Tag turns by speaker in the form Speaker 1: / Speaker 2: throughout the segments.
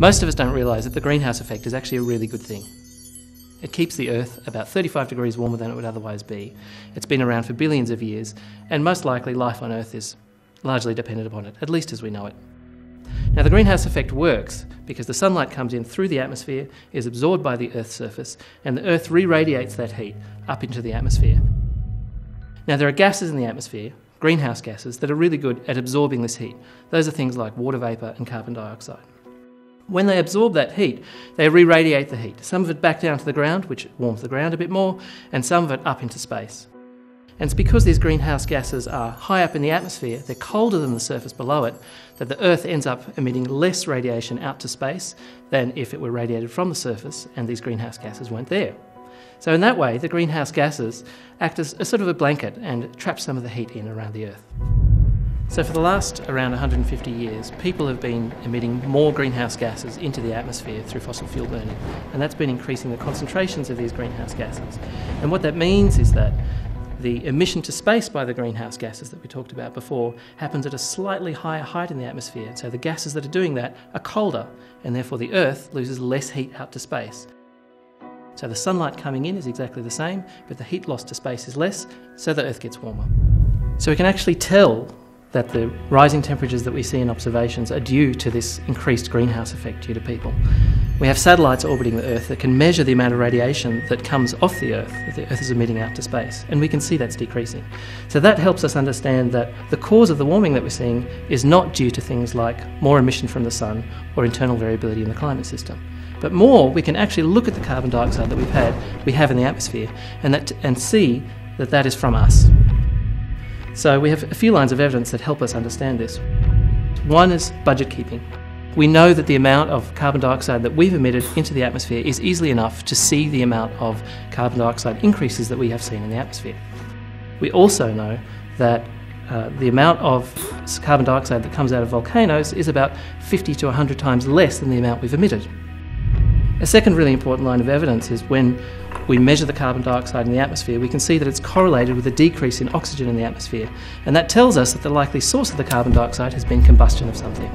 Speaker 1: Most of us don't realise that the greenhouse effect is actually a really good thing. It keeps the Earth about 35 degrees warmer than it would otherwise be. It's been around for billions of years, and most likely life on Earth is largely dependent upon it, at least as we know it. Now, the greenhouse effect works because the sunlight comes in through the atmosphere, is absorbed by the Earth's surface, and the Earth re-radiates that heat up into the atmosphere. Now, there are gases in the atmosphere, greenhouse gases, that are really good at absorbing this heat. Those are things like water vapour and carbon dioxide. When they absorb that heat, they re-radiate the heat, some of it back down to the ground, which warms the ground a bit more, and some of it up into space. And it's because these greenhouse gases are high up in the atmosphere, they're colder than the surface below it, that the Earth ends up emitting less radiation out to space than if it were radiated from the surface and these greenhouse gases weren't there. So in that way, the greenhouse gases act as a sort of a blanket and trap some of the heat in around the Earth. So for the last around 150 years, people have been emitting more greenhouse gases into the atmosphere through fossil fuel burning, and that's been increasing the concentrations of these greenhouse gases. And what that means is that the emission to space by the greenhouse gases that we talked about before happens at a slightly higher height in the atmosphere. So the gases that are doing that are colder, and therefore the Earth loses less heat out to space. So the sunlight coming in is exactly the same, but the heat lost to space is less, so the Earth gets warmer. So we can actually tell that the rising temperatures that we see in observations are due to this increased greenhouse effect due to people. We have satellites orbiting the Earth that can measure the amount of radiation that comes off the Earth, that the Earth is emitting out to space, and we can see that's decreasing. So that helps us understand that the cause of the warming that we're seeing is not due to things like more emission from the sun or internal variability in the climate system. But more, we can actually look at the carbon dioxide that we have in the atmosphere and see that that is from us. So we have a few lines of evidence that help us understand this. One is budget keeping. We know that the amount of carbon dioxide that we've emitted into the atmosphere is easily enough to see the amount of carbon dioxide increases that we have seen in the atmosphere. We also know that the amount of carbon dioxide that comes out of volcanoes is about 50 to 100 times less than the amount we've emitted. A second really important line of evidence is when we measure the carbon dioxide in the atmosphere, we can see that it's correlated with a decrease in oxygen in the atmosphere, and that tells us that the likely source of the carbon dioxide has been combustion of something.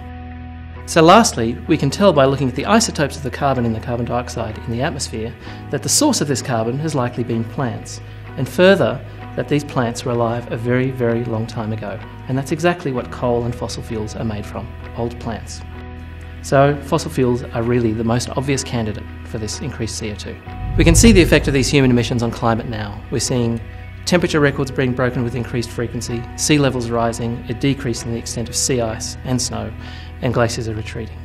Speaker 1: So lastly, we can tell by looking at the isotopes of the carbon in the carbon dioxide in the atmosphere that the source of this carbon has likely been plants, and further, that these plants were alive a very, very long time ago, and that's exactly what coal and fossil fuels are made from, old plants. So fossil fuels are really the most obvious candidate for this increased CO2. We can see the effect of these human emissions on climate now. We're seeing temperature records being broken with increased frequency, sea levels rising, a decrease in the extent of sea ice and snow, and glaciers are retreating.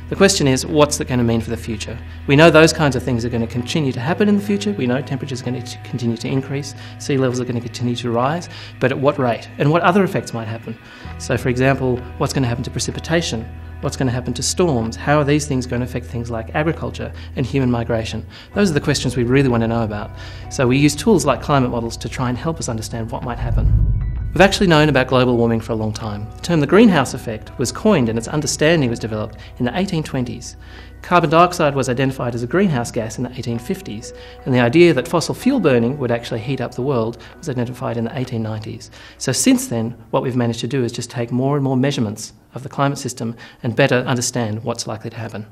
Speaker 1: The question is, what's that going to mean for the future? We know those kinds of things are going to continue to happen in the future. We know temperatures are going to continue to increase, sea levels are going to continue to rise, but at what rate? And what other effects might happen? So for example, what's going to happen to precipitation? What's going to happen to storms? How are these things going to affect things like agriculture and human migration? Those are the questions we really want to know about. So we use tools like climate models to try and help us understand what might happen. We've actually known about global warming for a long time. The term the greenhouse effect was coined and its understanding was developed in the 1820s. Carbon dioxide was identified as a greenhouse gas in the 1850s, and the idea that fossil fuel burning would actually heat up the world was identified in the 1890s. So since then, what we've managed to do is just take more and more measurements of the climate system and better understand what's likely to happen.